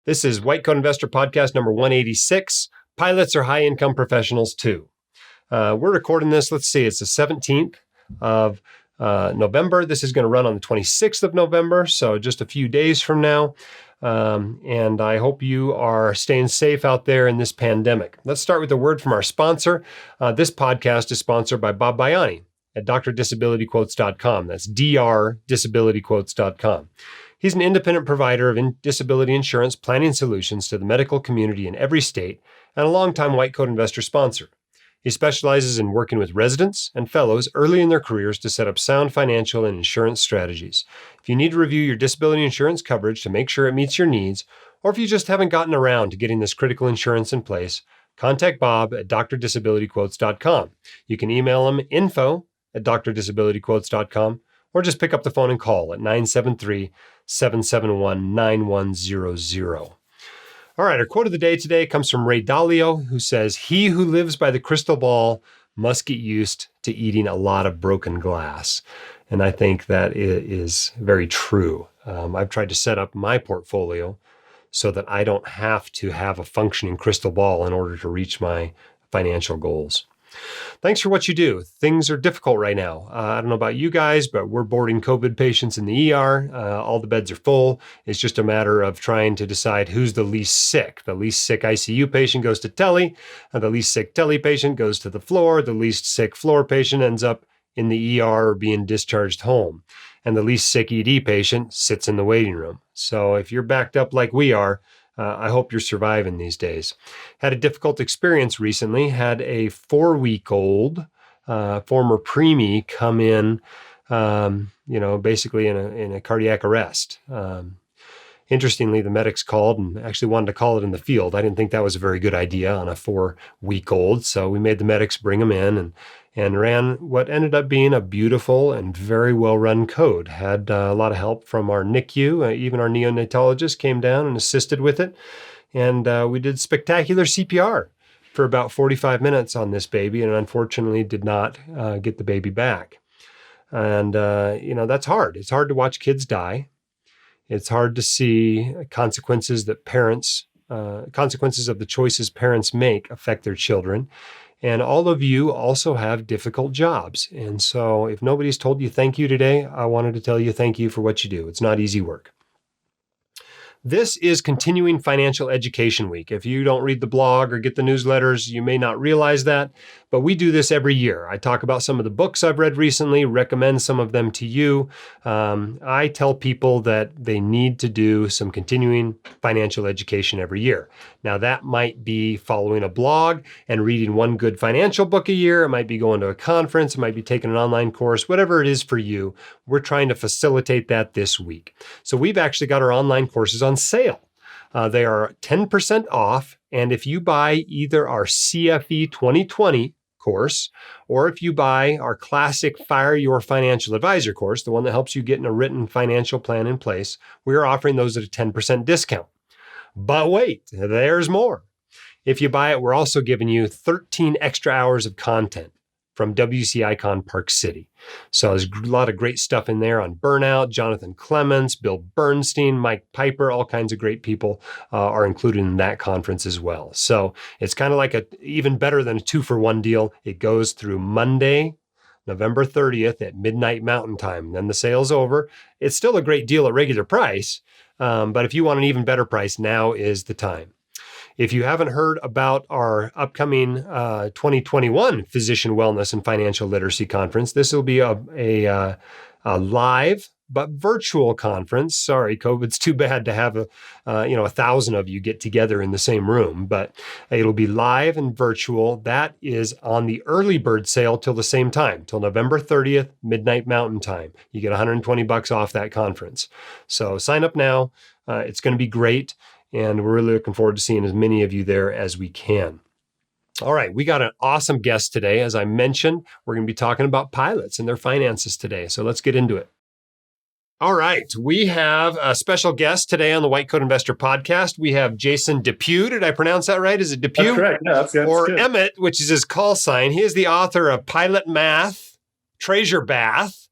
This is White Coat Investor Podcast number 186. Pilots are high-income professionals too. We're recording this, let's see, it's the 17th of November. This is going to run on the 26th of November, so just a few days from now. And I hope you are staying safe out there in this pandemic. Let's start with a word from our sponsor. This podcast is sponsored by Bob Baiani at drdisabilityquotes.com. That's drdisabilityquotes.com. He's an independent provider of disability insurance planning solutions to the medical community in every state and a longtime White Coat Investor sponsor. He specializes in working with residents and fellows early in their careers to set up sound financial and insurance strategies. If you need to review your disability insurance coverage to make sure it meets your needs, or if you just haven't gotten around to getting this critical insurance in place, contact Bob at drdisabilityquotes.com. You can email him info@drdisabilityquotes.com, or just pick up the phone and call at 973-771-9100. All right, our quote of the day today comes from Ray Dalio, who says, "He who lives by the crystal ball must get used to eating a lot of broken glass." And I think that is very true. I've tried to set up my portfolio so that I don't have to have a functioning crystal ball in order to reach my financial goals. Thanks for what you do. Things are difficult right now. I don't know about you guys, but we're boarding COVID patients in the ER. All the beds are full. It's just a matter of trying to decide who's the least sick. The least sick ICU patient goes to tele. The least sick tele patient goes to the floor. The least sick floor patient ends up in the ER or being discharged home. And the least sick ED patient sits in the waiting room. So if you're backed up like we are, I hope you're surviving these days. Had a difficult experience recently. Had a 4-week-old former preemie come in, basically in a cardiac arrest. Interestingly, the medics called and actually wanted to call it in the field. I didn't think that was a very good idea on a 4-week-old. So we made the medics bring him in and ran what ended up being a beautiful and very well-run code. Had a lot of help from our NICU. Even our neonatologist came down and assisted with it. And we did spectacular CPR for about 45 minutes on this baby, and unfortunately did not get the baby back. And, that's hard. It's hard to watch kids die. It's hard to see consequences of the choices parents make affect their children. And all of you also have difficult jobs. And so if nobody's told you thank you today, I wanted to tell you thank you for what you do. It's not easy work. This is Continuing Financial Education Week. If you don't read the blog or get the newsletters, you may not realize that, but we do this every year. I talk about some of the books I've read recently, recommend some of them to you. I tell people that they need to do some continuing financial education every year. Now, that might be following a blog and reading one good financial book a year. It might be going to a conference. It might be taking an online course, whatever it is for you. We're trying to facilitate that this week. So we've actually got our online courses on sale. They are 10% off. And if you buy either our CFE 2020 course, or if you buy our classic Fire Your Financial Advisor course, the one that helps you get a written financial plan in place, we are offering those at a 10% discount. But wait, there's more. If you buy it, we're also giving you 13 extra hours of content from WC Icon Park City. So there's a lot of great stuff in there on burnout. Jonathan Clements, Bill Bernstein, Mike Piper, all kinds of great people are included in that conference as well. So it's kind of like even better than a 2-for-1 deal. It goes through Monday, November 30th at midnight Mountain Time. Then the sale's over. It's still a great deal at regular price, but if you want an even better price, now is the time. If you haven't heard about our upcoming 2021 Physician Wellness and Financial Literacy Conference, this will be a live but virtual conference. Sorry, COVID's too bad to have 1,000 of you get together in the same room, but it'll be live and virtual. That is on the early bird sale till the same time, till November 30th, midnight Mountain Time. You get $120 off that conference. So sign up now. It's going to be great. And we're really looking forward to seeing as many of you there as we can. All right, we got an awesome guest today. As I mentioned, we're going to be talking about pilots and their finances today. So let's get into it. All right, we have a special guest today on the White Coat Investor Podcast. We have Jason Depew. Did I pronounce that right? Is it Depew? That's correct. No, that's good. Or good. Emmett, which is his call sign. He is the author of Pilot Math, Treasure Bath.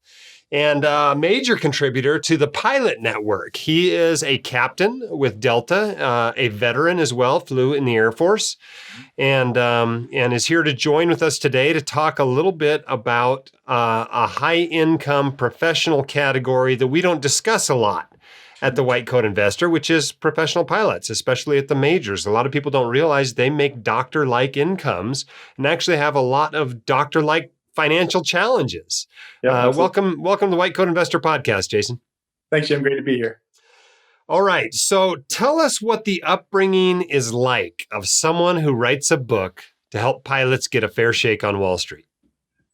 and a major contributor to the Pilot Network. He is a captain with Delta, a veteran as well, flew in the Air Force, and is here to join with us today to talk a little bit about a high-income professional category that we don't discuss a lot at the White Coat Investor, which is professional pilots, especially at the majors. A lot of people don't realize they make doctor-like incomes and actually have a lot of doctor-like financial challenges. Welcome to the White Coat Investor podcast, Jason. Thanks, Jim. Great to be here. All right. So tell us what the upbringing is like of someone who writes a book to help pilots get a fair shake on Wall Street.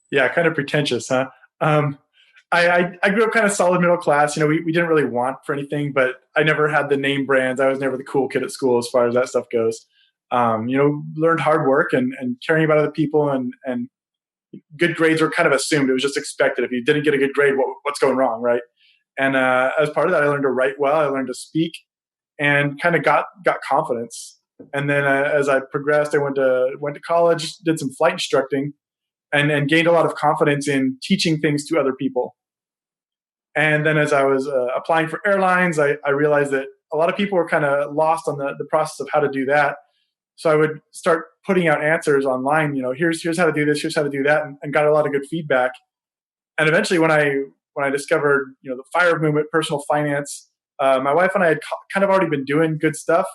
Yeah, kind of pretentious, huh? I grew up kind of solid middle class. We didn't really want for anything, but I never had the name brands. I was never the cool kid at school as far as that stuff goes. Learned hard work and caring about other people, and good grades were kind of assumed. It was just expected. If you didn't get a good grade, what's going wrong, right? And as part of that, I learned to write well. I learned to speak, and kind of got confidence. And then as I progressed, I went to college, did some flight instructing, and gained a lot of confidence in teaching things to other people. And then as I was applying for airlines, I realized that a lot of people were kind of lost on the process of how to do that. So I would start putting out answers online, here's how to do this, here's how to do that, and got a lot of good feedback. And eventually when I discovered, the FIRE movement, personal finance, my wife and I had kind of already been doing good stuff,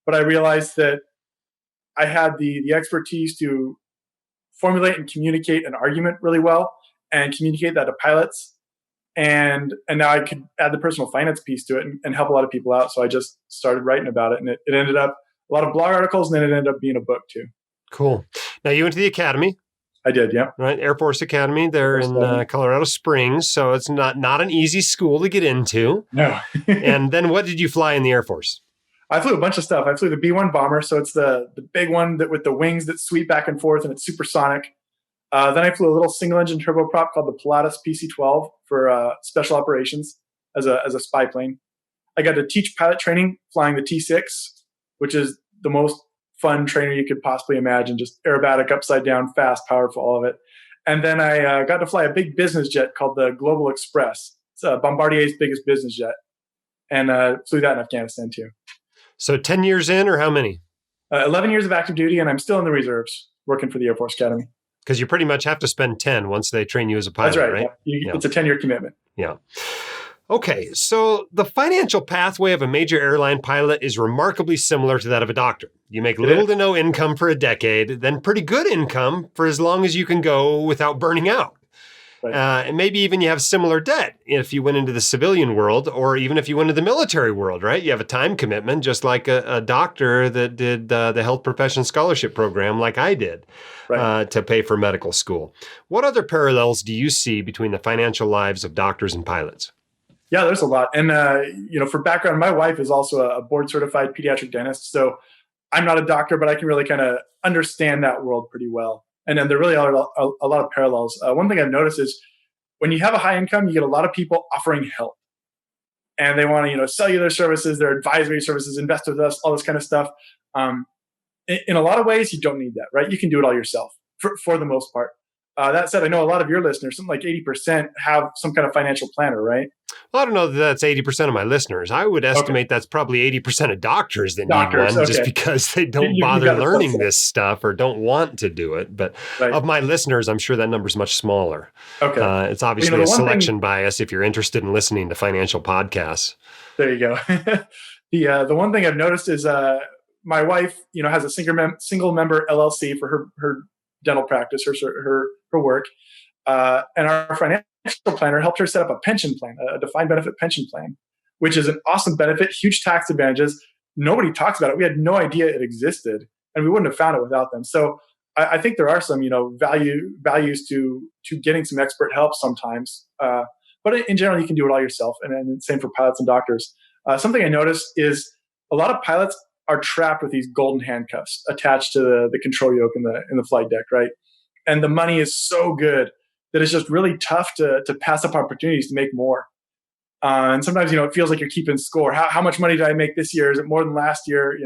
but I realized that I had the expertise to formulate and communicate an argument really well and communicate that to pilots. And now I could add the personal finance piece to it and help a lot of people out. So I just started writing about it, and it ended up a lot of blog articles, and then it ended up being a book too. Cool. Now you went to the academy. I did, yeah. Right, Air Force Academy. They're in Colorado Springs, so it's not an easy school to get into. No. And then what did you fly in the Air Force? I flew a bunch of stuff. I flew the B-1 bomber, so it's the big one that with the wings that sweep back and forth, and it's supersonic. Then I flew a little single-engine turboprop called the Pilatus PC-12 for special operations as a spy plane. I got to teach pilot training flying the T-6, which is the most fun trainer you could possibly imagine, just aerobatic, upside down, fast, powerful, all of it. And then I got to fly a big business jet called the Global Express. It's Bombardier's biggest business jet. And flew that in Afghanistan too. So 10 years in, or how many? 11 years of active duty, and I'm still in the reserves working for the Air Force Academy. Because you pretty much have to spend 10 once they train you as a pilot, That's right? Yeah. It's a 10-year commitment. Yeah. Okay, so the financial pathway of a major airline pilot is remarkably similar to that of a doctor. You make little to no income for a decade, then pretty good income for as long as you can go without burning out. Right. And maybe even you have similar debt if you went into the civilian world, or even if you went into the military world, right? You have a time commitment, just like a doctor that did the Health Profession Scholarship Program like I did, right, to pay for medical school. What other parallels do you see between the financial lives of doctors and pilots? Yeah, there's a lot. And, for background, my wife is also a board-certified pediatric dentist. So I'm not a doctor, but I can really kind of understand that world pretty well. And then there really are a lot of parallels. One thing I've noticed is when you have a high income, you get a lot of people offering help. And they want to, sell you their services, their advisory services, invest with us, all this kind of stuff. In a lot of ways, you don't need that, right? You can do it all yourself for the most part. That said, I know a lot of your listeners, something like 80% have some kind of financial planner, right? Well, I don't know that that's 80% of my listeners. I would estimate that's probably 80% of doctors that need one, just because they don't bother learning this stuff or don't want to do it. But of my listeners, I'm sure that number's much smaller. Okay. It's obviously a selection bias if you're interested in listening to financial podcasts. There you go. The one thing I've noticed is my wife, has a single member LLC for her dental practice, her work. And our financial planner helped her set up a pension plan, a defined benefit pension plan, which is an awesome benefit, huge tax advantages. Nobody talks about it. We had no idea it existed, and we wouldn't have found it without them. So I think there are some, values to getting some expert help sometimes. But in general, you can do it all yourself. And same for pilots and doctors. Something I noticed is a lot of pilots are trapped with these golden handcuffs attached to the control yoke in the flight deck, right? And the money is so good that it's just really tough to pass up opportunities to make more. And sometimes, it feels like you're keeping score. How much money did I make this year? Is it more than last year?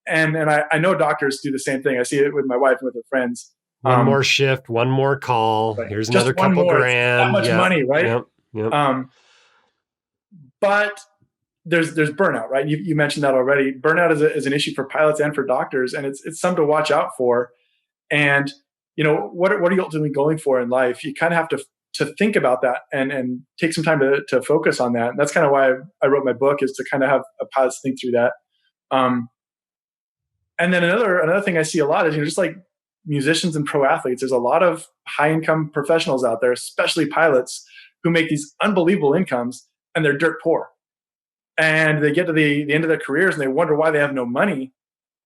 And I know doctors do the same thing. I see it with my wife and with her friends. One more shift, one more call. Right. Here's another couple grand. That much money, right? Yep. Yep. Um, but there's burnout, right? You mentioned that already. Burnout is an issue for pilots and for doctors, and it's something to watch out for. And what are you ultimately going for in life? You kind of have to think about that and take some time to focus on that. And that's kind of why I wrote my book, is to kind of have a pilots think through that. And then another thing I see a lot is, just like musicians and pro athletes, there's a lot of high income professionals out there, especially pilots, who make these unbelievable incomes and they're dirt poor. And they get to the end of their careers and they wonder why they have no money,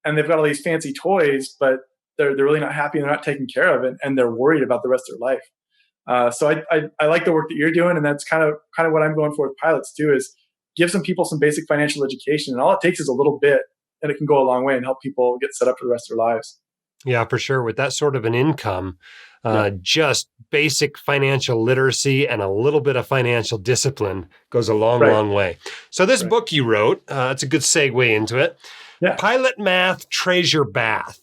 and they've got all these fancy toys, but they're really not happy and they're not taken care of, and they're worried about the rest of their life. So I like the work that you're doing, and that's kind of what I'm going for with pilots too, is give some people some basic financial education, and all it takes is a little bit, and it can go a long way and help people get set up for the rest of their lives. Yeah, for sure. With that sort of an income, Yeah. just basic financial literacy and a little bit of financial discipline goes a long, Right. long way. So this Right. book you wrote, it's a good segue into it. Yeah. Pilot Math, Treasure Bath.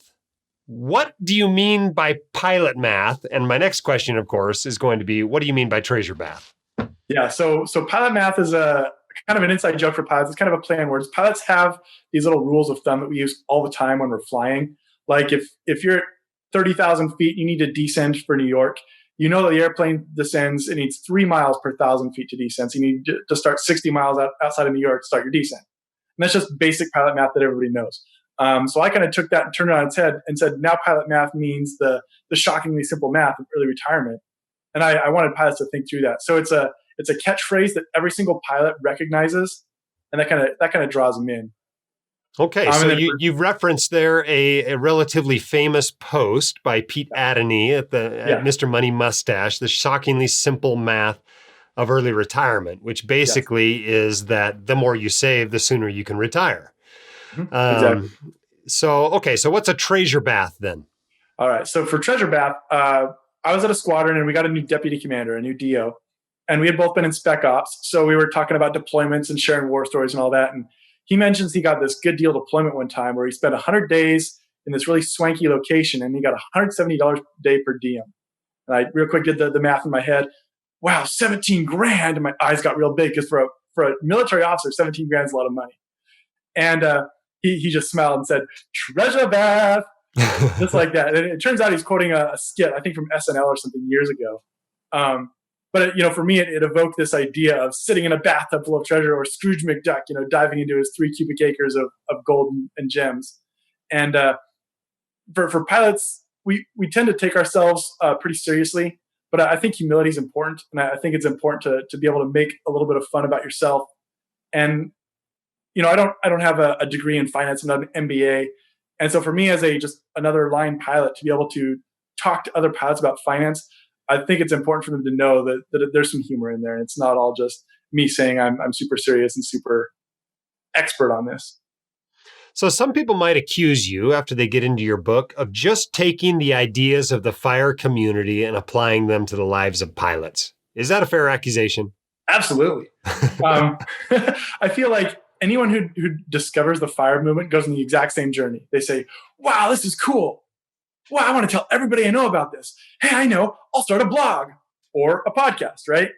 What do you mean by pilot math? And my next question, of course, is going to be, what do you mean by treasure bath? Yeah. So pilot math is a kind of an inside joke for pilots. It's kind of a play on words. Pilots have these little rules of thumb that we use all the time when we're flying. Like if you're at 30,000 feet, you need to descend for New York. You know that the airplane descends, it needs 3 miles per 1,000 feet to descend. So you need to start 60 miles outside of New York to start your descent. And that's just basic pilot math that everybody knows. So I kind of took that and turned it on its head and said, now pilot math means the shockingly simple math of early retirement. And I wanted pilots to think through that. So it's a catchphrase that every single pilot recognizes, and that kind of draws them in. Okay, so you've referenced there a relatively famous post by Pete Adeny at Mr. Money Mustache, the shockingly simple math of early retirement, which basically is that the more you save, the sooner you can retire. Exactly. So what's a treasure bath then? All right. So for treasure bath, I was at a squadron and we got a new deputy commander, a new DO, and we had both been in spec ops. So we were talking about deployments and sharing war stories and all that. And he mentions he got this good deal deployment one time where he spent 100 days in this really swanky location and he got $170 a day per diem. And I real quick did the math in my head. Wow, 17 grand. And my eyes got real big because for a military officer, 17 grand is a lot of money. And he just smiled and said, treasure bath, just like that. And it turns out he's quoting a skit, I think from SNL or something years ago. But for me, it evoked this idea of sitting in a bathtub full of treasure, or Scrooge McDuck, diving into his 3 cubic acres of gold and gems. And for pilots, we tend to take ourselves pretty seriously, but I think humility is important, and I think it's important to be able to make a little bit of fun about yourself. And I don't have a degree in finance, I'm not an MBA, and so for me as just another line pilot, to be able to talk to other pilots about finance, I think it's important for them to know that there's some humor in there, and it's not all just me saying I'm super serious and super expert on this. So some people might accuse you, after they get into your book, of just taking the ideas of the fire community and applying them to the lives of pilots. Is that a fair accusation? Absolutely. I feel like anyone who discovers the fire movement goes on the exact same journey. They say, wow, this is cool. Wow, I want to tell everybody I know about this. Hey, I know, I'll start a blog or a podcast, right?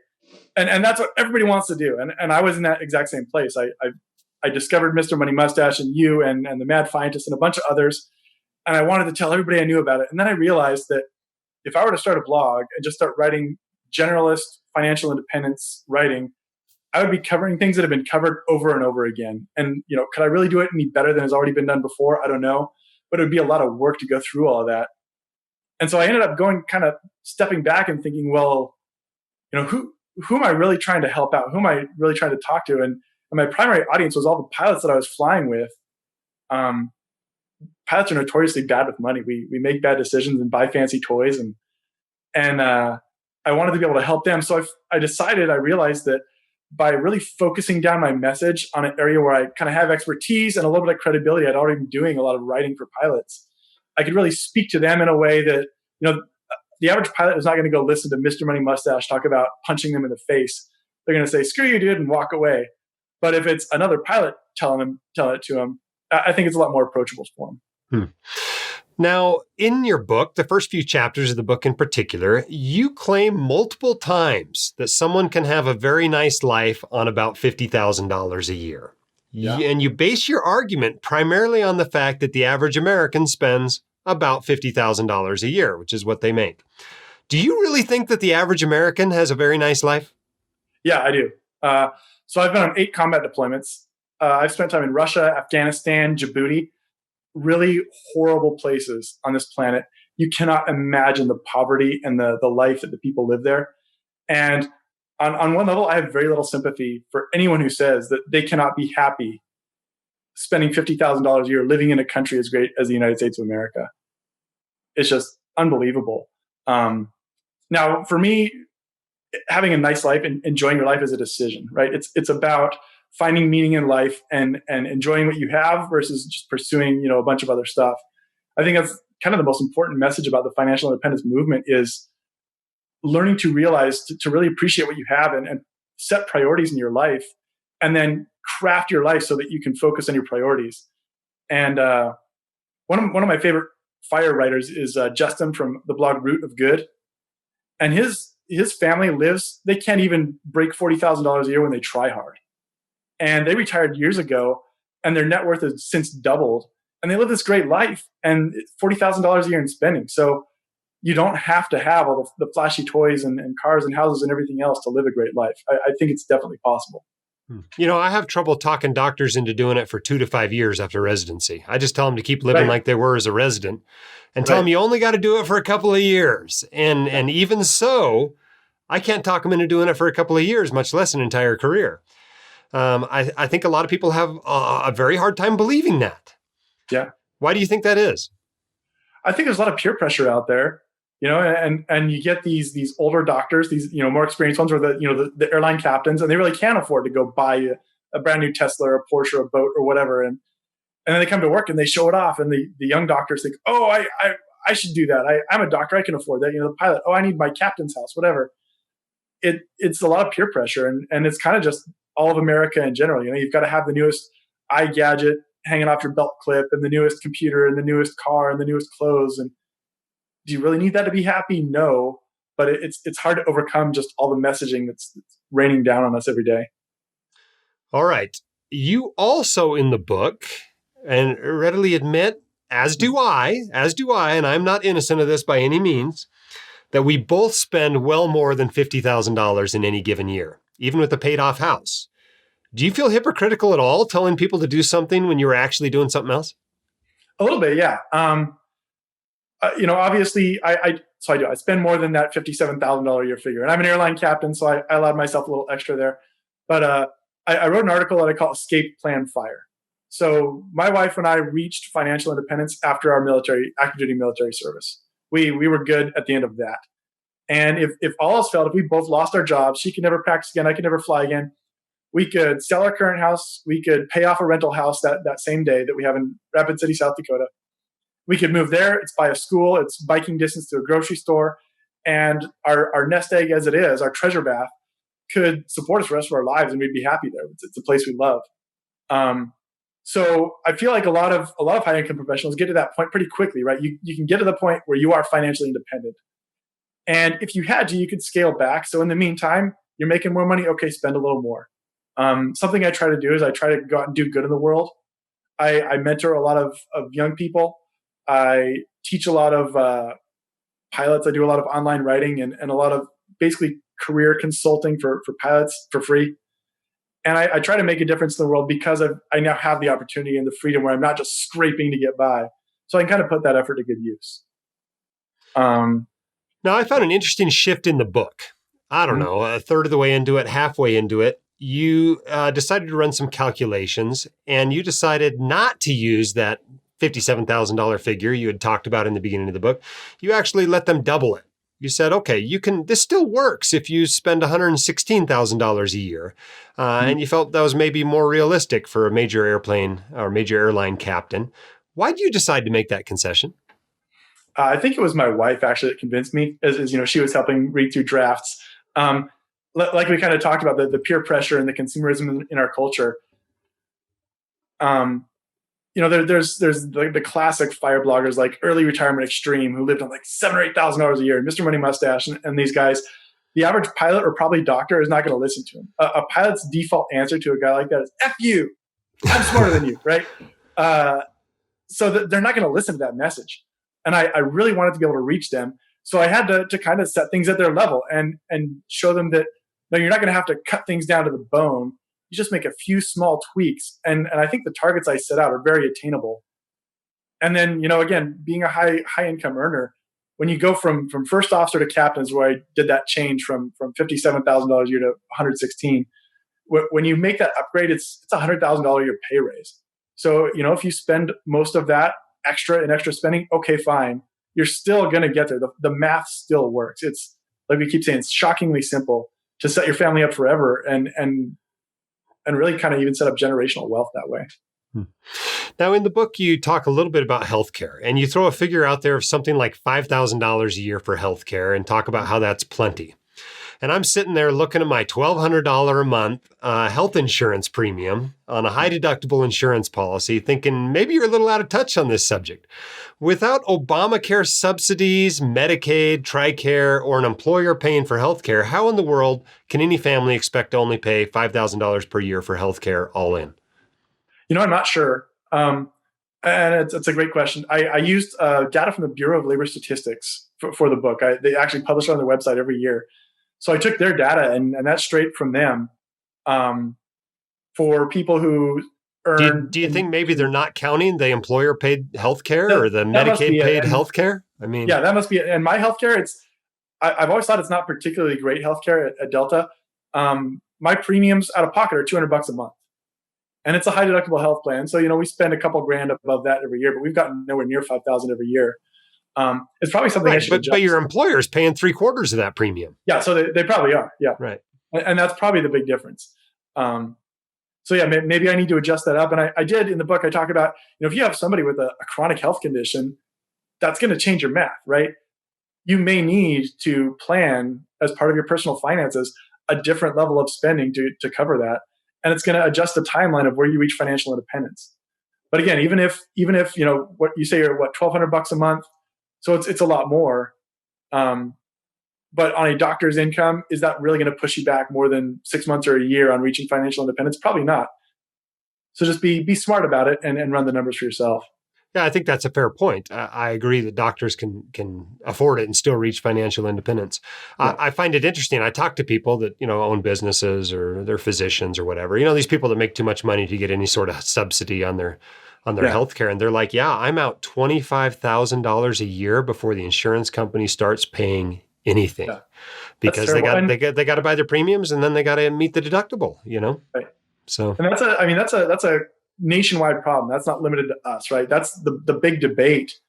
And that's what everybody wants to do. And I was in that exact same place. I discovered Mr. Money Mustache and you and the Mad Fientist and a bunch of others. And I wanted to tell everybody I knew about it. And then I realized that if I were to start a blog and just start writing generalist financial independence writing, I would be covering things that have been covered over and over again. And, could I really do it any better than has already been done before? I don't know. But it would be a lot of work to go through all of that. And so I ended up kind of stepping back and thinking, well, who am I really trying to help out? Who am I really trying to talk to? And my primary audience was all the pilots that I was flying with. Pilots are notoriously bad with money. We make bad decisions and buy fancy toys, and I wanted to be able to help them. So I realized that by really focusing down my message on an area where I kind of have expertise and a little bit of credibility, I'd already been doing a lot of writing for pilots, I could really speak to them in a way that, the average pilot is not going to go listen to Mr. Money Mustache talk about punching them in the face. They're going to say, screw you, dude, and walk away. But if it's another pilot telling it to them, I think it's a lot more approachable for them. Now, in your book, the first few chapters of the book in particular, you claim multiple times that someone can have a very nice life on about $50,000 a year. Yeah. And you base your argument primarily on the fact that the average American spends about $50,000 a year, which is what they make. Do you really think that the average American has a very nice life? Yeah, I do. So I've been on 8 combat deployments. I've spent time in Russia, Afghanistan, Djibouti, really horrible places on this planet. You cannot imagine the poverty and the life that the people live there. And on one level, I have very little sympathy for anyone who says that they cannot be happy spending $50,000 a year living in a country as great as the United States of America. It's just unbelievable. Now, for me, having a nice life and enjoying your life is a decision, right? It's about finding meaning in life and enjoying what you have versus just pursuing, a bunch of other stuff. I think that's kind of the most important message about the financial independence movement is learning to realize to really appreciate what you have and set priorities in your life and then craft your life so that you can focus on your priorities. And one of my favorite fire writers is Justin from the blog Root of Good. And his family lives, they can't even break $40,000 a year when they try hard. And they retired years ago and their net worth has since doubled and they live this great life and $40,000 a year in spending. So you don't have to have all the flashy toys and cars and houses and everything else to live a great life. I think it's definitely possible. I have trouble talking doctors into doing it for 2 to 5 years after residency. I just tell them to keep living like they were as a resident and tell them you only got to do it for a couple of years. And even so, I can't talk them into doing it for a couple of years, much less an entire career. I think a lot of people have a very hard time believing that. Yeah. Why do you think that is? I think there's a lot of peer pressure out there, and you get these older doctors, these, more experienced ones, or the airline captains, and they really can't afford to go buy a brand new Tesla or a Porsche or a boat or whatever. And then they come to work and they show it off. And the young doctors think, oh, I should do that. I'm a doctor. I can afford that. The pilot, oh, I need my captain's house, whatever. It's a lot of peer pressure. And it's kind of just all of America in general. You've got to have the newest iGadget hanging off your belt clip and the newest computer and the newest car and the newest clothes. And do you really need that to be happy? No, but it's hard to overcome just all the messaging that's raining down on us every day. All right. You also in the book, and readily admit, as do I, and I'm not innocent of this by any means, that we both spend well more than $50,000 in any given year, even with a paid off house. Do you feel hypocritical at all telling people to do something when you're actually doing something else? A little bit, yeah. Obviously, I do. I spend more than that $57,000 a year figure, and I'm an airline captain, so I allowed myself a little extra there. But I wrote an article that I call "Escape Plan Fire." So my wife and I reached financial independence after our active duty military service. We were good at the end of that. And if all else failed, if we both lost our jobs, she could never practice again, I could never fly again, we could sell our current house. We could pay off a rental house that same day that we have in Rapid City, South Dakota. We could move there. It's by a school. It's biking distance to a grocery store. And our nest egg as it is, our treasure bath, could support us for the rest of our lives and we'd be happy there. It's a place we love. So I feel like a lot of high income professionals get to that point pretty quickly, right? You can get to the point where you are financially independent. And if you had to, you could scale back. So in the meantime, you're making more money. Okay, spend a little more. Something I try to do is I try to go out and do good in the world. I mentor a lot of young people. I teach a lot of pilots. I do a lot of online writing and a lot of basically career consulting for pilots for free. And I try to make a difference in the world because I now have the opportunity and the freedom where I'm not just scraping to get by. So I can kind of put that effort to good use. Now, I found an interesting shift in the book. I don't know, a third of the way into it, halfway into it, you decided to run some calculations and you decided not to use that $57,000 figure you had talked about in the beginning of the book. You actually let them double it. You said, okay, this still works if you spend $116,000 a year. And you felt that was maybe more realistic for a major airplane or major airline captain. Why did you decide to make that concession? I think it was my wife actually that convinced me, as she was helping read through drafts. Like we kind of talked about the peer pressure and the consumerism in our culture. there's the classic fire bloggers like Early Retirement Extreme who lived on like $7,000 or $8,000 a year, Mr. Money Mustache, and these guys. The average pilot or probably doctor is not going to listen to him. A pilot's default answer to a guy like that is "F you, I'm smarter than you," right? So they're not going to listen to that message. And I really wanted to be able to reach them. So I had to kind of set things at their level and show them that, no, you're not going to have to cut things down to the bone. You just make a few small tweaks. And I think the targets I set out are very attainable. And then, again, being a high income earner, when you go from first officer to captain is where I did that change from $57,000 a year to 116. When you make that upgrade, it's $100,000 a year pay raise. So, if you spend most of that extra spending, okay, fine. You're still going to get there. The math still works. It's like we keep saying, it's shockingly simple to set your family up forever and really kind of even set up generational wealth that way. Now, in the book, you talk a little bit about healthcare, and you throw a figure out there of something like $5,000 a year for healthcare and talk about how that's plenty. And I'm sitting there looking at my $1,200 a month health insurance premium on a high deductible insurance policy, thinking maybe you're a little out of touch on this subject. Without Obamacare subsidies, Medicaid, TRICARE, or an employer paying for healthcare, how in the world can any family expect to only pay $5,000 per year for healthcare all in? I'm not sure. And it's a great question. I used data from the Bureau of Labor Statistics for the book. They actually publish it on their website every year. So I took their data and that's straight from them for people who earn. Do you think maybe they're not counting the employer paid healthcare or the Medicaid paid healthcare? I mean, yeah, that must be it. And my healthcare, I've always thought it's not particularly great healthcare at Delta. My premiums out of pocket are $200 a month. And it's a high deductible health plan. So, we spend a couple grand above that every year, but we've gotten nowhere near $5,000 every year. It's probably something I should adjust. But your employer is paying 3/4 of that premium. Yeah, so they probably are. Yeah, right. And that's probably the big difference. So yeah, maybe I need to adjust that up. And I did in the book. I talk about if you have somebody with a chronic health condition, that's going to change your math, right? You may need to plan as part of your personal finances a different level of spending to cover that, and it's going to adjust the timeline of where you reach financial independence. But again, even if what you say are $1,200 a month. So it's a lot more. But on a doctor's income, is that really going to push you back more than 6 months or a year on reaching financial independence? Probably not. So just be smart about it and run the numbers for yourself. Yeah, I think that's a fair point. I agree that doctors can afford it and still reach financial independence. Yeah. I find it interesting. I talk to people that, own businesses or they're physicians or whatever. These people that make too much money to get any sort of subsidy on their healthcare. And they're like, yeah, I'm out $25,000 a year before the insurance company starts paying anything, because they got to buy their premiums and then they got to meet the deductible, Right. So, and that's a nationwide problem. That's not limited to us, right? That's the big debate.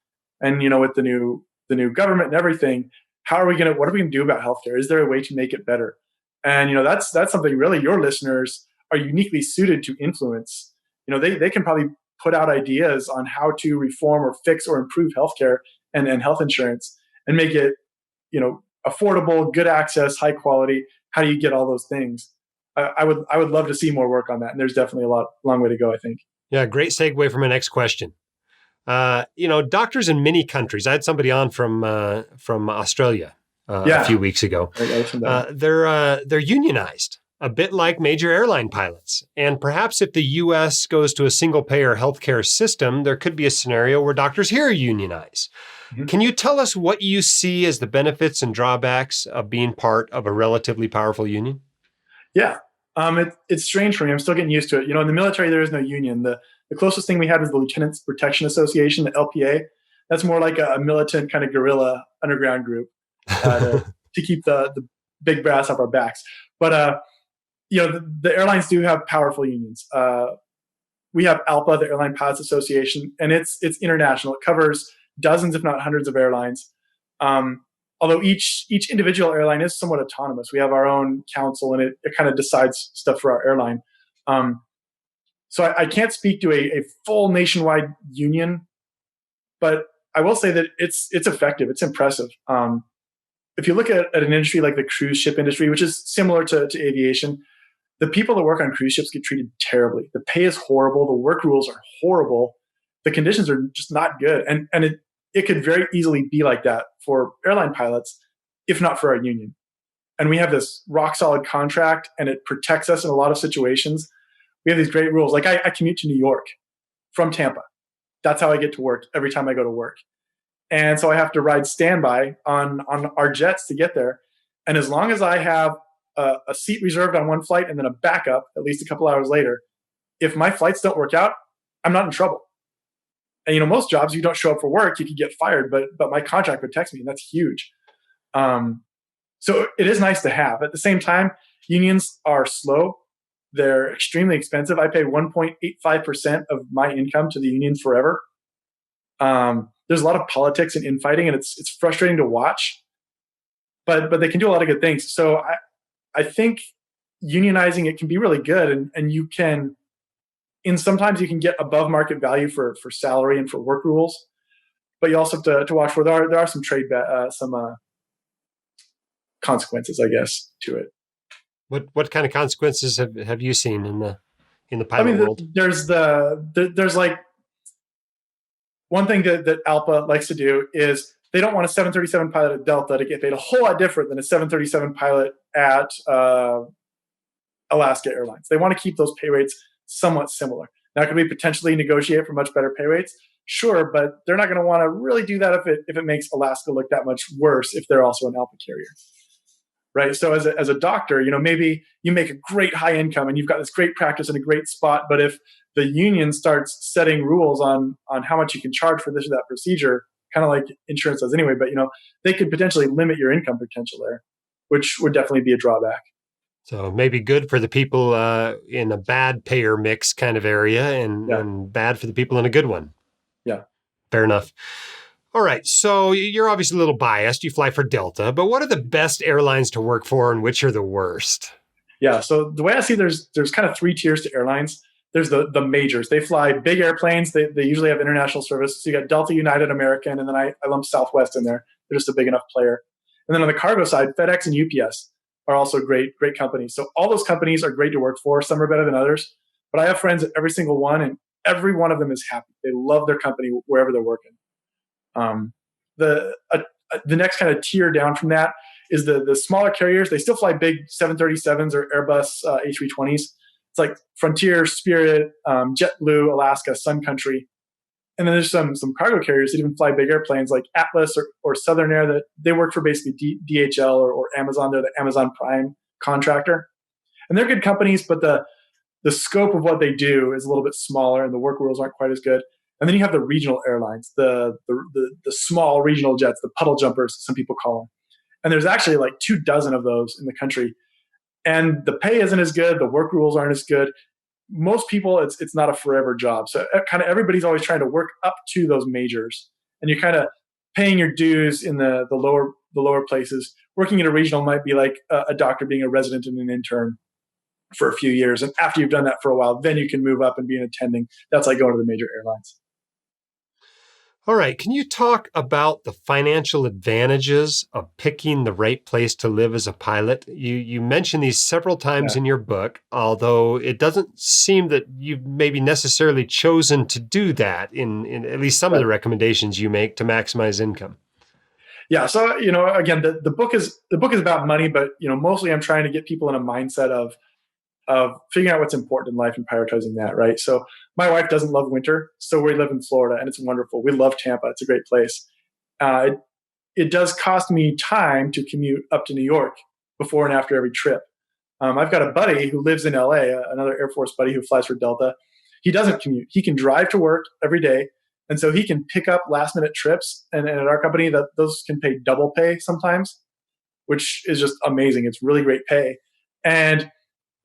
And, with the new government and everything, what are we going to do about healthcare? Is there a way to make it better? And, that's something really your listeners are uniquely suited to influence. They can probably put out ideas on how to reform or fix or improve healthcare and health insurance and make it, affordable, good access, high quality. How do you get all those things? I would love to see more work on that. And there's definitely a long way to go, I think. Yeah, great segue for my next question. Doctors in many countries. I had somebody on from Australia a few weeks ago. They're unionized, a bit like major airline pilots. And perhaps if the U.S. goes to a single-payer healthcare system, there could be a scenario where doctors here unionize. Mm-hmm. Can you tell us what you see as the benefits and drawbacks of being part of a relatively powerful union? Yeah. It's strange for me. I'm still getting used to it. In the military, there is no union. The closest thing we have is the Lieutenants Protection Association, the LPA. That's more like a militant kind of guerrilla underground group to keep the big brass off our backs. But, the airlines do have powerful unions. We have ALPA, the Airline Pilots Association, and it's international. It covers dozens, if not hundreds of airlines. Although each individual airline is somewhat autonomous. We have our own council, and it kind of decides stuff for our airline. So I can't speak to a full nationwide union, but I will say that it's effective. It's impressive. If you look at an industry like the cruise ship industry, which is similar to aviation, the people that work on cruise ships get treated terribly. The pay is horrible. The work rules are horrible. the conditions are just not good. And it could very easily be like that for airline pilots, if not for our union. And we have this rock solid contract, and it protects us in a lot of situations. We have these great rules. Like I commute to New York from Tampa. That's how I get to work every time I go to work. And so I have to ride standby on our jets to get there. And as long as I have a seat reserved on one flight and then a backup at least a couple hours later, if my flights don't work out, I'm not in trouble. And most jobs, you don't show up for work, you could get fired. But my contract protects me, and that's huge. So it is nice to have. At the same time, unions are slow. They're extremely expensive. I pay 1.85% of my income to the union forever. There's a lot of politics and infighting, and it's frustrating to watch. But they can do a lot of good things. So I think unionizing it can be really good, and you can. And sometimes you can get above market value for salary and for work rules, but you also have to watch for there are some consequences, I guess, to it. What kind of consequences have you seen in the pilot world? There's like one thing that ALPA likes to do is they don't want a 737 pilot at Delta to get paid a whole lot different than a 737 pilot at Alaska Airlines. They want to keep those pay rates somewhat similar. Now, could we potentially negotiate for much better pay rates? Sure, but they're not going to want to really do that if it makes Alaska look that much worse if they're also an ALPA carrier, right? So as a doctor, maybe you make a great high income and you've got this great practice in a great spot, but if the union starts setting rules on how much you can charge for this or that procedure, kind of like insurance does anyway, but they could potentially limit your income potential there, which would definitely be a drawback. So maybe good for the people in a bad payer mix kind of area, and bad for the people in a good one. Yeah. Fair enough. All right. So you're obviously a little biased. You fly for Delta, but what are the best airlines to work for and which are the worst? Yeah. So the way I see there's kind of three tiers to airlines. There's the majors. They fly big airplanes. They usually have international service. So you got Delta, United, American, and then I lump Southwest in there. They're just a big enough player. And then on the cargo side, FedEx and UPS are also great companies. So all those companies are great to work for. Some are better than others. But I have friends at every single one, and every one of them is happy. They love their company wherever they're working. The next kind of tier down from that is the smaller carriers. They still fly big 737s or Airbus A320s. It's like Frontier, Spirit, JetBlue, Alaska, Sun Country. And then there's some cargo carriers that even fly big airplanes like Atlas or Southern Air that they work for basically DHL or Amazon. They're the Amazon Prime contractor. And they're good companies, but the scope of what they do is a little bit smaller and the work rules aren't quite as good. And then you have the regional airlines, the small regional jets, the puddle jumpers, some people call them. And there's actually like 24 of those in the country. And the pay isn't as good. The work rules aren't as good. Most people, it's not a forever job. So kind of everybody's always trying to work up to those majors. And you're kind of paying your dues in the lower places. Working in a regional might be like a doctor being a resident and an intern for a few years. And after you've done that for a while, then you can move up and be an attending. That's like going to the major airlines. All right. Can you talk about the financial advantages of picking the right place to live as a pilot? You mentioned these several times in your book, although it doesn't seem that you've maybe necessarily chosen to do that in at least some of the recommendations you make to maximize income. Yeah. So, again, the book is about money, but, mostly I'm trying to get people in a mindset of figuring out what's important in life and prioritizing that, right? So my wife doesn't love winter, so we live in Florida, and it's wonderful. We love Tampa. It's a great place. It does cost me time to commute up to New York before and after every trip. I've got a buddy who lives in LA, another Air Force buddy who flies for Delta. He doesn't commute. He can drive to work every day, and so he can pick up last-minute trips. And at our company, those can pay double pay sometimes, which is just amazing. It's really great pay. And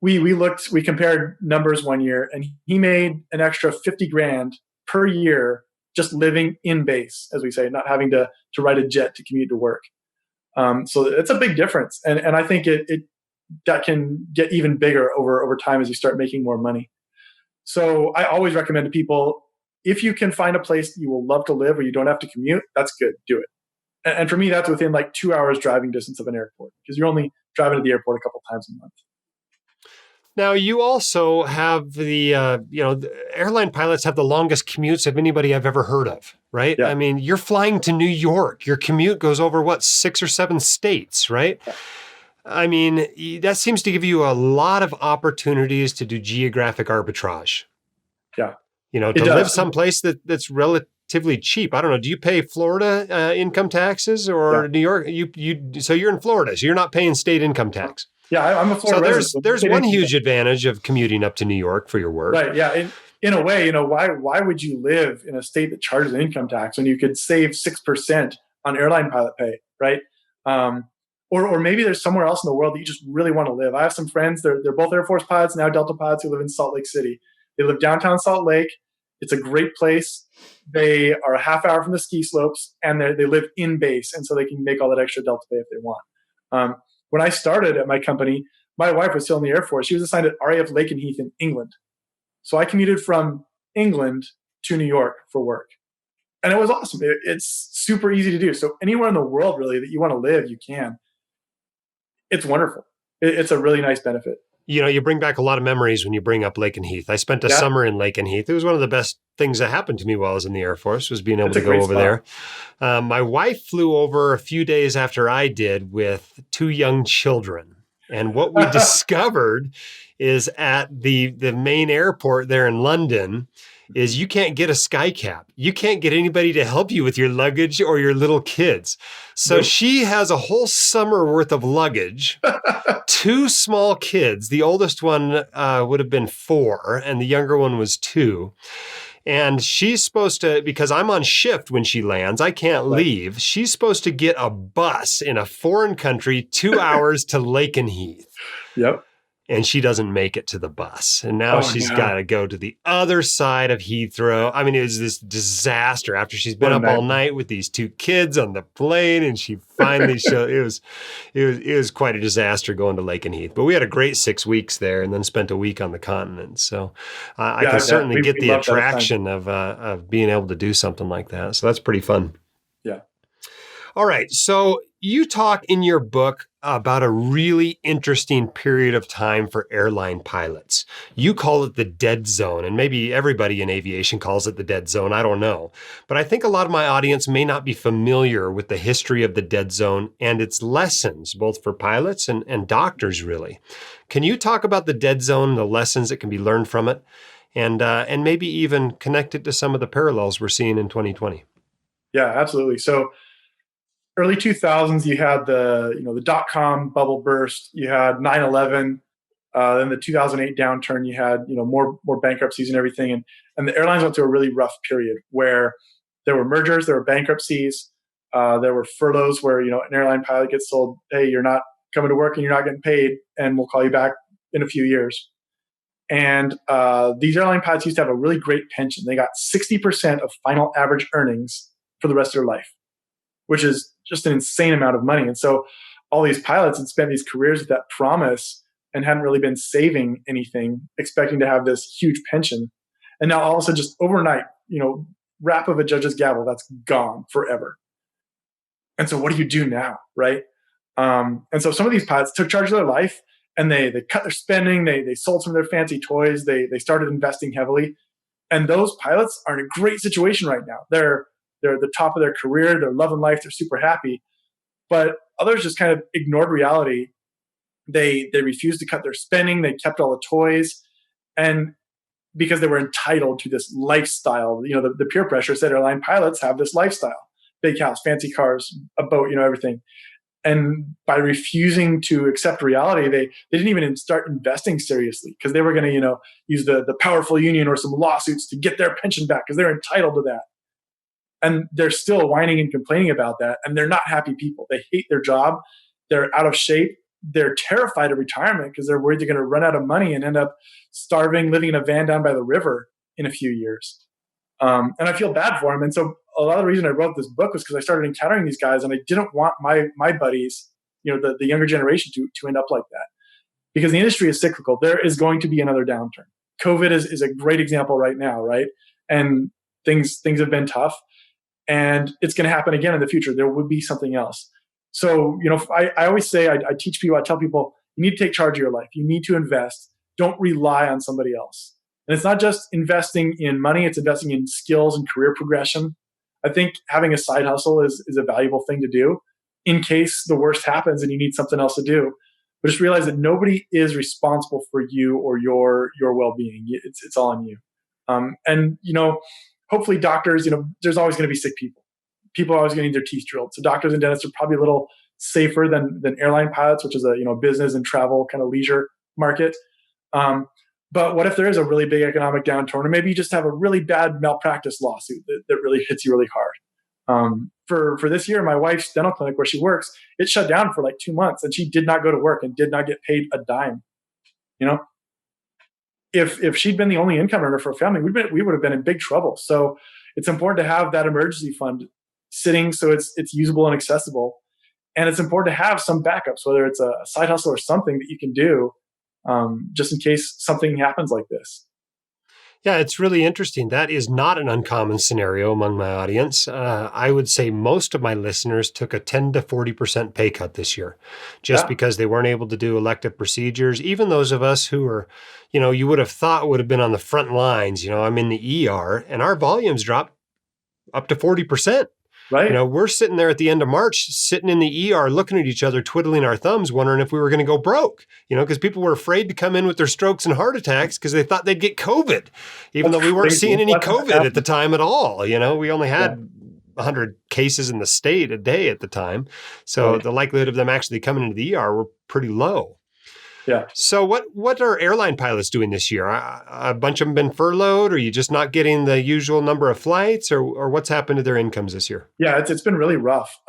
we compared numbers one year, and he made an extra 50 grand per year just living in base, as we say, not having to ride a jet to commute to work. So it's a big difference. And I think that can get even bigger over time as you start making more money. So I always recommend to people, if you can find a place you will love to live where you don't have to commute, that's good. Do it. And for me, that's within like 2 hours driving distance of an airport, because you're only driving to the airport a couple times a month. Now, you also have the airline pilots have the longest commutes of anybody I've ever heard of, right? Yeah. I mean, you're flying to New York. Your commute goes over what, 6 or 7 states, right? Yeah. I mean, that seems to give you a lot of opportunities to do geographic arbitrage. Yeah. It To live does. someplace that's relatively cheap. I don't know. Do you pay Florida income taxes Yeah. or New York? So you're in Florida, so you're not paying state income tax. Yeah. I'm a So Florida resident. there's one huge advantage of commuting up to New York for your work. Right. Yeah. In a way, why would you live in a state that charges an income tax when you could save 6% on airline pilot pay, right? Or maybe there's somewhere else in the world that you just really want to live. I have some friends, they're both Air Force pilots, now Delta pilots, who live in Salt Lake City. They live downtown Salt Lake. It's a great place. They are a half hour from the ski slopes, and they live in base, and so they can make all that extra Delta pay if they want. When I started at my company, my wife was still in the Air Force. She was assigned at RAF Lakenheath in England. So I commuted from England to New York for work. And it was awesome. It's super easy to do. So anywhere in the world, really, that you want to live, you can. It's wonderful. It's a really nice benefit. You bring back a lot of memories when you bring up Lakenheath. I spent a Yeah. summer in Lakenheath. It was one of the best things that happened to me while I was in the Air Force, was being able It's a to go great over spot. there. My wife flew over a few days after I did with 2 young children. And what we discovered is at the main airport there in London is you can't get a skycap. You can't get anybody to help you with your luggage or your little kids. So Nope. she has a whole summer worth of luggage, 2 small kids. The oldest one would have been 4, and the younger one was 2. And she's supposed to, because I'm on shift when she lands, I can't Right. leave. She's supposed to get a bus in a foreign country, 2 hours to Lakenheath. Yep. And she doesn't make it to the bus. And now Oh, she's no. got to go to the other side of Heathrow. I mean, it was this disaster after she's been What a up all nightmare. night with these 2 kids on the plane. And she finally showed, it was quite a disaster going to Lakenheath. But we had a great 6 weeks there and then spent a week on the continent. So I Yeah, can I bet. certainly get We the loved that attraction of being able to do something like that. So that's pretty fun. Yeah. All right. So you talk in your book about a really interesting period of time for airline pilots. You call it the dead zone, and maybe everybody in aviation calls it the dead zone. I don't know. But I think a lot of my audience may not be familiar with the history of the dead zone and its lessons, both for pilots and doctors, really. Can you talk about the dead zone and the lessons that can be learned from it, and maybe even connect it to some of the parallels we're seeing in 2020? Yeah, absolutely. So early 2000s, you had the dot-com bubble burst. You had 9/11. Then the 2008 downturn. You had more bankruptcies and everything, and the airlines went through a really rough period where there were mergers, there were bankruptcies, there were furloughs where an airline pilot gets told, "Hey, you're not coming to work and you're not getting paid, and we'll call you back in a few years." And these airline pilots used to have a really great pension. They got 60% of final average earnings for the rest of their life, which is just an insane amount of money. And so all these pilots had spent these careers with that promise and hadn't really been saving anything, expecting to have this huge pension. And now all of a sudden, just overnight, rap of a judge's gavel, that's gone forever. And so what do you do now, right? And so some of these pilots took charge of their life, and they cut their spending, they sold some of their fancy toys, they started investing heavily. And those pilots are in a great situation right now. They're at the top of their career, they're loving life, they're super happy. But others just kind of ignored reality. They refused to cut their spending, they kept all the toys, and because they were entitled to this lifestyle, the peer pressure said airline pilots have this lifestyle: big house, fancy cars, a boat, everything. And by refusing to accept reality, they didn't even start investing seriously, because they were going to use the powerful union or some lawsuits to get their pension back, because they're entitled to that. And they're still whining and complaining about that, and they're not happy people. They hate their job, they're out of shape, they're terrified of retirement because they're worried they're going to run out of money and end up starving, living in a van down by the river in a few years. And I feel bad for them. And so a lot of the reason I wrote this book was because I started encountering these guys, and I didn't want my buddies, the younger generation, to end up like that, because the industry is cyclical. There is going to be another downturn. COVID is a great example right now, right? And things have been tough, and it's going to happen again in the future. There would be something else. So I always say, I teach people, I tell people, you need to take charge of your life. You need to invest. don't rely on somebody else. And it's not just investing in money, it's investing in skills and career progression. I think having a side hustle is a valuable thing to do in case the worst happens and you need something else to do. But just realize that nobody is responsible for you or your well-being. It's all on you. And hopefully doctors, there's always going to be sick people. People are always going to need their teeth drilled. So doctors and dentists are probably a little safer than airline pilots, which is a business and travel kind of leisure market. But what if there is a really big economic downturn, or maybe you just have a really bad malpractice lawsuit that really hits you really hard? For this year, my wife's dental clinic where she works, it shut down for like 2 months, and she did not go to work and did not get paid a dime. If she'd been the only income earner for a family, we would have been in big trouble. So it's important to have that emergency fund sitting so it's usable and accessible. And it's important to have some backups, whether it's a side hustle or something that you can do just in case something happens like this. Yeah, it's really interesting. That is not an uncommon scenario among my audience. I would say most of my listeners took a 10 to 40% pay cut this year just because they weren't able to do elective procedures. Even those of us who are, you would have thought would have been on the front lines. I'm in the ER and our volumes dropped up to 40%. Right. We're sitting there at the end of March, sitting in the ER, looking at each other, twiddling our thumbs, wondering if we were going to go broke, because people were afraid to come in with their strokes and heart attacks because they thought they'd get COVID, even though we weren't seeing any COVID at the time at all. We only had 100 cases in the state a day at the time. So the likelihood of them actually coming into the ER were pretty low. Yeah. So what are airline pilots doing this year? A bunch of them been furloughed? Or are you just not getting the usual number of flights? Or what's happened to their incomes this year? Yeah, it's been really rough.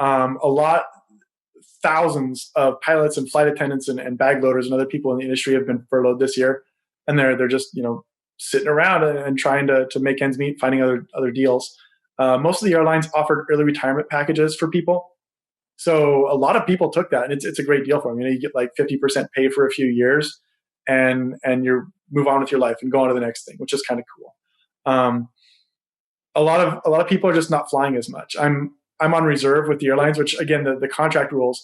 Thousands of pilots and flight attendants and bag loaders and other people in the industry have been furloughed this year. And they're just, sitting around and trying to make ends meet, finding other deals. Most of the airlines offered early retirement packages for people. So a lot of people took that, and it's a great deal for them. You get like 50% pay for a few years, and you move on with your life and go on to the next thing, which is kind of cool. A lot of people are just not flying as much. I'm on reserve with the airlines, which again the contract rules.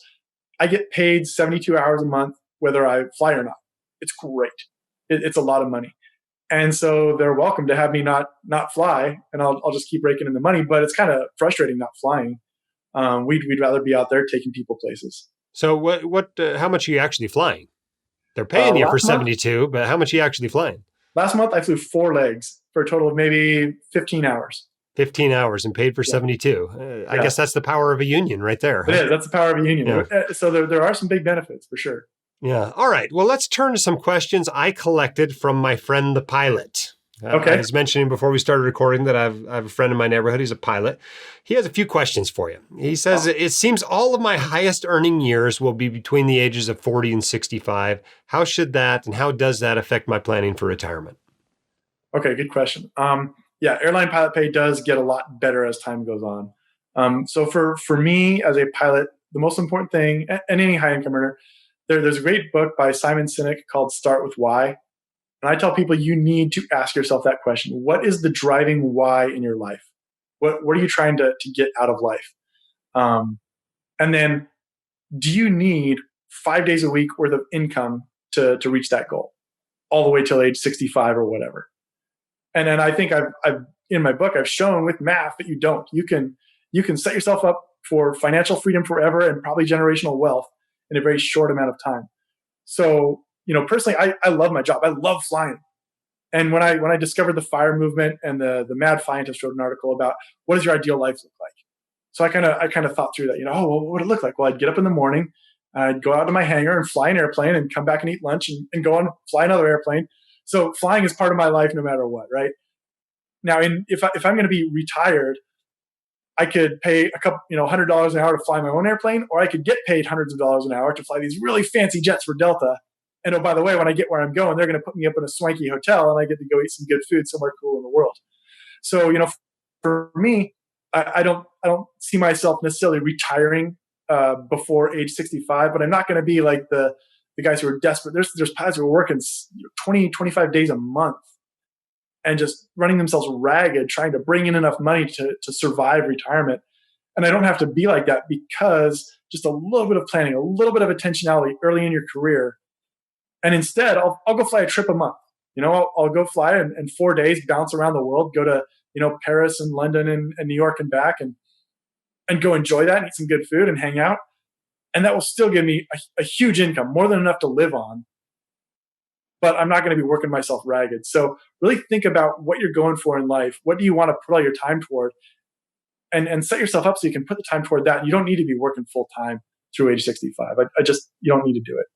I get paid 72 hours a month whether I fly or not. It's great. It's a lot of money, and so they're welcome to have me not fly, and I'll just keep raking in the money. But it's kind of frustrating not flying. We'd rather be out there taking people places. So how much are you actually flying? They're paying you for 72, but how much are you actually flying? Last month, I flew 4 legs for a total of maybe 15 hours. 15 hours and paid for 72. I guess that's the power of a union right there. It is. That's the power of a union. Yeah. So there are some big benefits for sure. Yeah. All right. Well, let's turn to some questions I collected from my friend, the pilot. Okay. I was mentioning before we started recording that I have a friend in my neighborhood. He's a pilot. He has a few questions for you. He says, It seems all of my highest earning years will be between the ages of 40 and 65. How does that affect my planning for retirement? Okay, good question. Airline pilot pay does get a lot better as time goes on. So for me as a pilot, the most important thing, and any high income earner, there's a great book by Simon Sinek called Start With Why. And I tell people you need to ask yourself that question. What is the driving why in your life? What are you trying to get out of life? And then do you need 5 days a week worth of income to reach that goal all the way till age 65 or whatever? And then I think I've in my book, I've shown with math that you don't. You can set yourself up for financial freedom forever and probably generational wealth in a very short amount of time. So, personally, I love my job. I love flying. And when I discovered the FIRE movement and the Mad Scientist wrote an article about what does your ideal life look like? So I kind of thought through that, what would it look like? Well, I'd get up in the morning, I'd go out to my hangar and fly an airplane and come back and eat lunch and go on fly another airplane. So flying is part of my life no matter what, right? Now, if I'm going to be retired, I could pay a couple, $100 an hour to fly my own airplane, or I could get paid hundreds of dollars an hour to fly these really fancy jets for Delta. And oh, by the way, when I get where I'm going, they're going to put me up in a swanky hotel and I get to go eat some good food somewhere cool in the world. So, for me, I don't see myself necessarily retiring before age 65, but I'm not going to be like the guys who are desperate. There's pilots who are working 20, 25 days a month and just running themselves ragged, trying to bring in enough money to survive retirement. And I don't have to be like that because just a little bit of planning, a little bit of intentionality early in your career And instead, I'll go fly a trip a month. I'll go fly and 4 days, bounce around the world, go to, Paris and London and New York and back, and go enjoy that and eat some good food and hang out. And that will still give me a huge income, more than enough to live on. But I'm not going to be working myself ragged. So really think about what you're going for in life. What do you want to put all your time toward? And set yourself up so you can put the time toward that. You don't need to be working full time through age 65. You don't need to do it.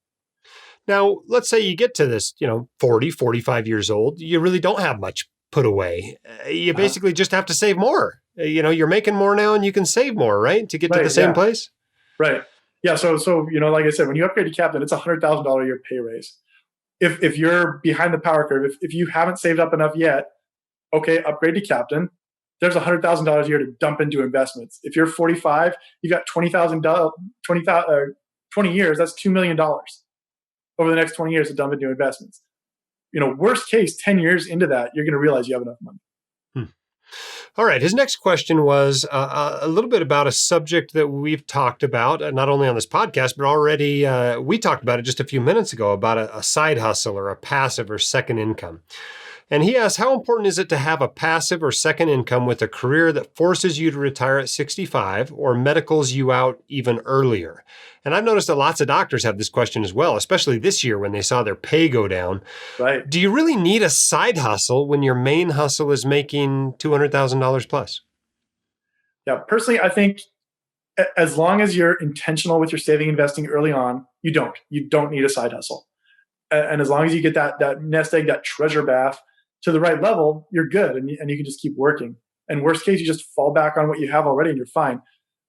Now, let's say you get to this, 40, 45 years old. You really don't have much put away. You basically just have to save more. You're making more now and you can save more, right? To get to the same place. Right. Yeah. So, like I said, when you upgrade to captain, it's $100,000 a year pay raise. If you're behind the power curve, if you haven't saved up enough yet, okay, upgrade to captain. There's $100,000 a year to dump into investments. If you're 45, you've got $20,000, 20 years, that's $2 million over the next 20 years to dump into investments. Worst case, 10 years into that, you're going to realize you have enough money. All right. His next question was a little bit about a subject that we've talked about, not only on this podcast, but already we talked about it just a few minutes ago, about a side hustle or a passive or second income. And he asks, how important is it to have a passive or second income with a career that forces you to retire at 65 or medicals you out even earlier? And I've noticed that lots of doctors have this question as well, especially this year when they saw their pay go down. Right. Do you really need a side hustle when your main hustle is making $200,000 plus? Yeah, personally, I think as long as you're intentional with your saving investing early on, you don't need a side hustle. And as long as you get that nest egg, that treasure bath to the right level, you're good, and you can just keep working. And worst case, you just fall back on what you have already and you're fine.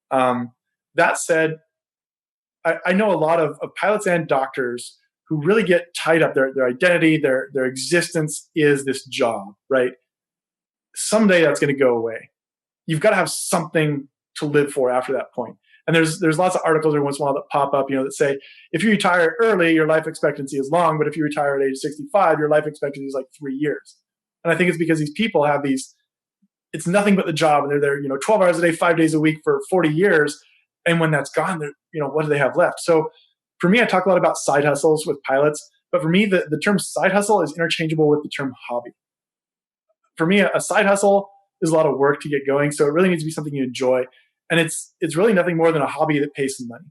That said, I know a lot of pilots and doctors who really get tied up. Their identity, their existence is this job, right? Someday that's going to go away. You've got to have something to live for after that point. And there's lots of articles every once in a while that pop up, that say if you retire early, your life expectancy is long, but if you retire at age 65, your life expectancy is like 3 years. And I think it's because these people have it's nothing but the job, and they're there, 12 hours a day, 5 days a week for 40 years. And when that's gone, what do they have left? So for me, I talk a lot about side hustles with pilots, but for me, the term side hustle is interchangeable with the term hobby. For me, a side hustle is a lot of work to get going. So it really needs to be something you enjoy. And it's really nothing more than a hobby that pays some money.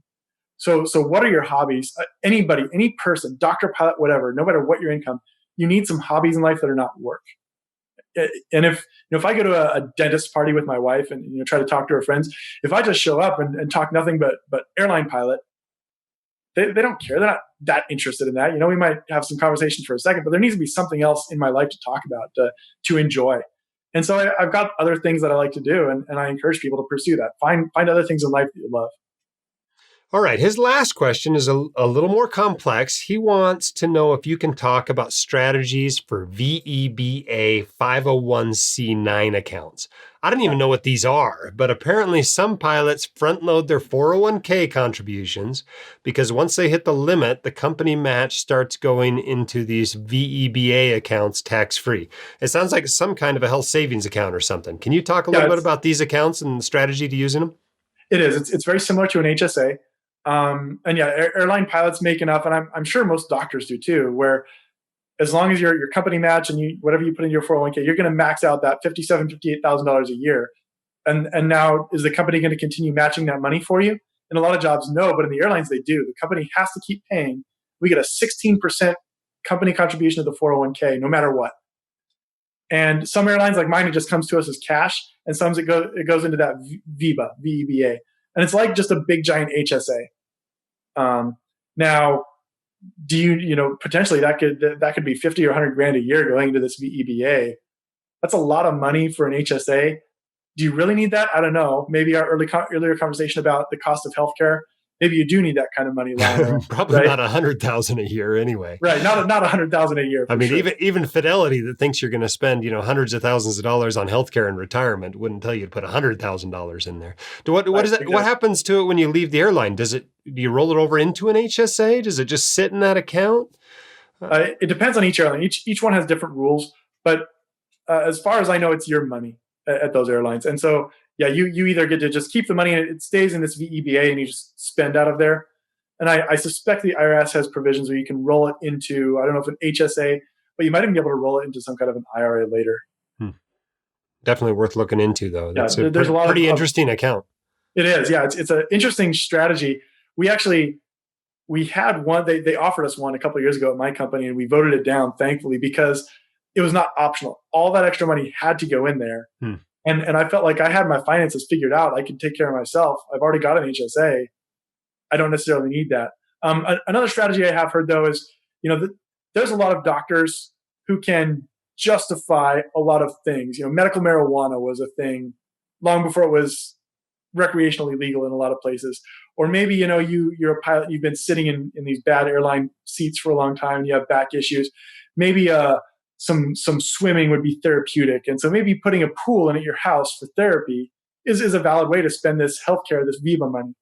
So what are your hobbies? Anybody, any person, doctor, pilot, whatever, no matter what your income, you need some hobbies in life that are not work. And if I go to a dentist party with my wife and try to talk to her friends, if I just show up and talk nothing but airline pilot, they don't care. They're not that interested in that. We might have some conversation for a second, but there needs to be something else in my life to talk about, to enjoy. And so I've got other things that I like to do, and I encourage people to pursue that. Find other things in life that you love. All right. His last question is a little more complex. He wants to know if you can talk about strategies for VEBA 501c9 accounts. I don't even know what these are, but apparently some pilots front load their 401k contributions because once they hit the limit, the company match starts going into these VEBA accounts tax-free. It sounds like some kind of a health savings account or something. Can you talk a little bit about these accounts and the strategy to using them? It is. It's very similar to an HSA. And yeah, airline pilots make enough, and I'm sure most doctors do too, where as long as your company match and whatever you put in your 401k, you're going to max out that $58,000 a year. And now is the company going to continue matching that money for you? In a lot of jobs, no, but in the airlines, they do. The company has to keep paying. We get a 16% company contribution to the 401k, no matter what. And some airlines like mine, it just comes to us as cash, and some it goes into that VEBA, VEBA. And it's like just a big giant HSA. Now, do you potentially that could be 50 or 100 grand a year going into this VEBA. That's a lot of money for an HSA. Do you really need that? I don't know. Maybe our earlier conversation about the cost of healthcare. Maybe you do need that kind of money lying around. Probably right? Not $100,000 a year anyway. Right, not $100,000 a year. I mean, sure. even Fidelity that thinks you're going to spend hundreds of thousands of dollars on healthcare and retirement wouldn't tell you to put $100,000 in there. What is that? Exactly. What happens to it when you leave the airline? Do you roll it over into an HSA? Does it just sit in that account? It depends on each airline. Each one has different rules, but as far as I know, it's your money at those airlines, and so. Yeah, you either get to just keep the money and it stays in this VEBA and you just spend out of there. And I suspect the IRS has provisions where you can roll it into, I don't know if an HSA, but you might even be able to roll it into some kind of an IRA later. Definitely worth looking into, though. Yeah, That's a there's a lot pretty of interesting account. it is. Yeah, it's an interesting strategy. We had one. They offered us one a couple of years ago at my company, and we voted it down, thankfully, because it was not optional. All that extra money had to go in there, and I felt like I had my finances figured out. I could take care of myself. I've already got an HSA. I don't necessarily need that. Another strategy I have heard, though, is there's a lot of doctors who can justify a lot of things. Medical marijuana was a thing long before it was recreationally legal in a lot of places. Or maybe you're a pilot, you've been sitting in these bad airline seats for a long time, and you have back issues. Maybe some swimming would be therapeutic, and so maybe putting a pool in at your house for therapy is a valid way to spend this healthcare, this VEBA money.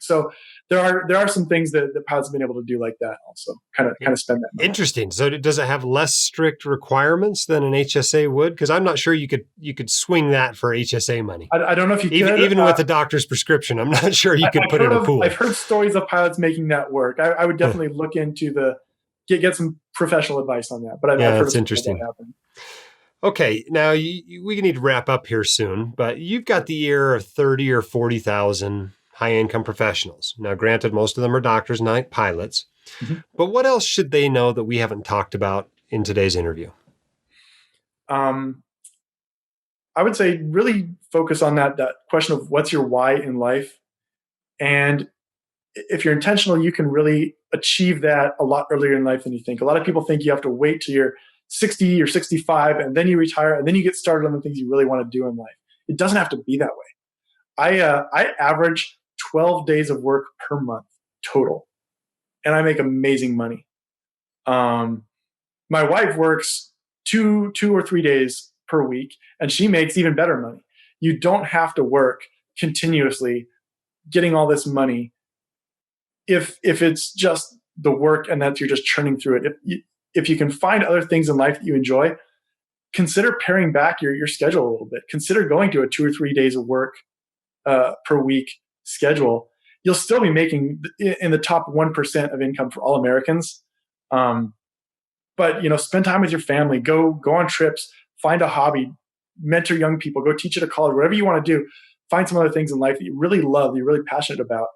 So there are some things that pilots have been able to do like that also, kind of spend that money. Interesting. So does it have less strict requirements than an HSA would? Because I'm not sure you could swing that for HSA money. I don't know if you could. Even with a doctor's prescription, I'm not sure you could put in a pool. I've heard stories of pilots making that work. I would definitely look into get some professional advice on that. But I've heard that's interesting. That happen. Okay, now we need to wrap up here soon, but you've got the ear of 30 or 40,000 high-income professionals. Now, granted, most of them are doctors, not pilots. But what else should they know that we haven't talked about in today's interview? I would say really focus on that question of what's your why in life. And if you're intentional, you can really achieve that a lot earlier in life than you think. A lot of people think you have to wait till you're 60 or 65 and then you retire and then you get started on the things you really want to do in life. It doesn't have to be that way. I average 12 days of work per month total, and I make amazing money. My wife works two or 3 days per week, and she makes even better money. You don't have to work continuously getting all this money if it's just the work and that you're just churning through it. If you can find other things in life that you enjoy, consider paring back your schedule a little bit. Consider going to a 2 or 3 days of work per week schedule. You'll still be making in the top 1% of income for all Americans. But spend time with your family, go on trips, find a hobby, mentor young people, go teach at a college, whatever you want to do. Find some other things in life that you really love, that you're really passionate about.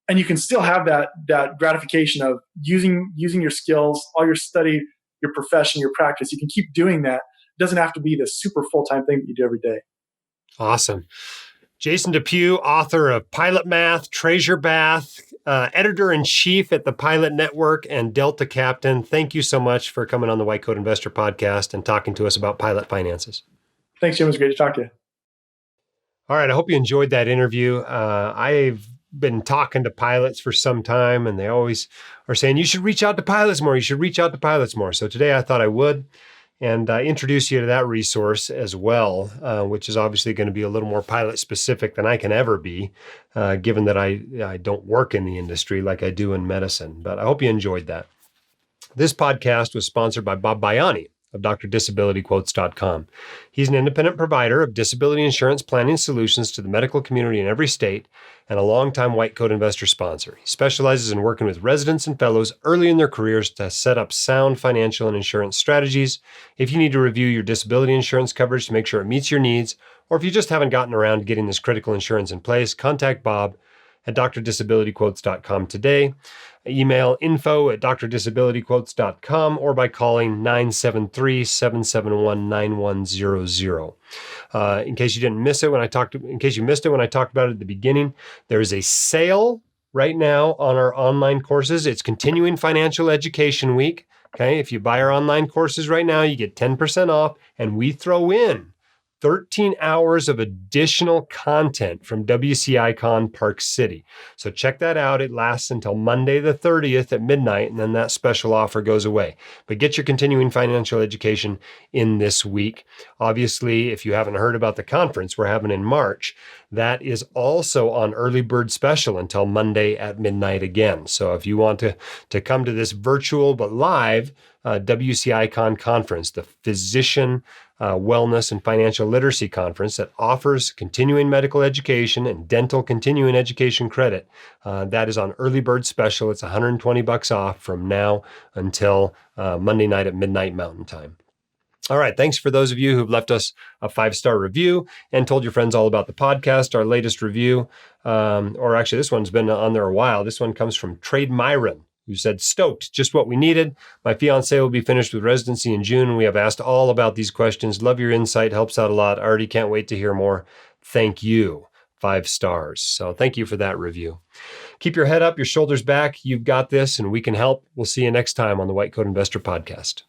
And you can still have that gratification of using your skills, all your study, your profession, your practice. You can keep doing that. It doesn't have to be this super full-time thing that you do every day. Awesome. Jason Depew, author of Pilot Math, Treasure Bath, editor-in-chief at the Pilot Network, and Delta Captain. Thank you so much for coming on the White Coat Investor podcast and talking to us about pilot finances. Thanks, Jim. It was great to talk to you. All right. I hope you enjoyed that interview. I've been talking to pilots for some time, and they always are saying, you should reach out to pilots more. You should reach out to pilots more. So today I thought I would. And introduce you to that resource as well, which is obviously going to be a little more pilot specific than I can ever be, given that I don't work in the industry like I do in medicine. But I hope you enjoyed that. This podcast was sponsored by Bob Baiani of DrDisabilityQuotes.com. He's an independent provider of disability insurance planning solutions to the medical community in every state and a longtime White Coat Investor sponsor. He specializes in working with residents and fellows early in their careers to set up sound financial and insurance strategies. If you need to review your disability insurance coverage to make sure it meets your needs, or if you just haven't gotten around to getting this critical insurance in place, contact Bob at DrDisabilityQuotes.com today. Email info@DrDisabilityQuotes.com or by calling 973-771-9100. In case you missed it when I talked about it at the beginning, there is a sale right now on our online courses. It's Continuing Financial Education Week. Okay, if you buy our online courses right now, you get 10% off, and we throw in 13 hours of additional content from WCICon Park City. So check that out. It lasts until Monday the 30th at midnight, and then that special offer goes away. But get your continuing financial education in this week. Obviously, if you haven't heard about the conference we're having in March, That is also on early bird special until Monday at midnight again. So if you want to come to this virtual but live WCICon conference, the Physician Wellness and Financial Literacy Conference that offers continuing medical education and dental continuing education credit, that is on early bird special. It's $120 off from now until Monday night at midnight Mountain Time. All right. Thanks for those of you who've left us a 5-star review and told your friends all about the podcast. Our latest review, or actually this one's been on there a while. This one comes from Trade Myron, who said, "Stoked, just what we needed. My fiance will be finished with residency in June, and we have asked all about these questions. Love your insight. Helps out a lot. Already can't wait to hear more. Thank you." 5 stars. So thank you for that review. Keep your head up, your shoulders back. You've got this, and we can help. We'll see you next time on the White Coat Investor Podcast.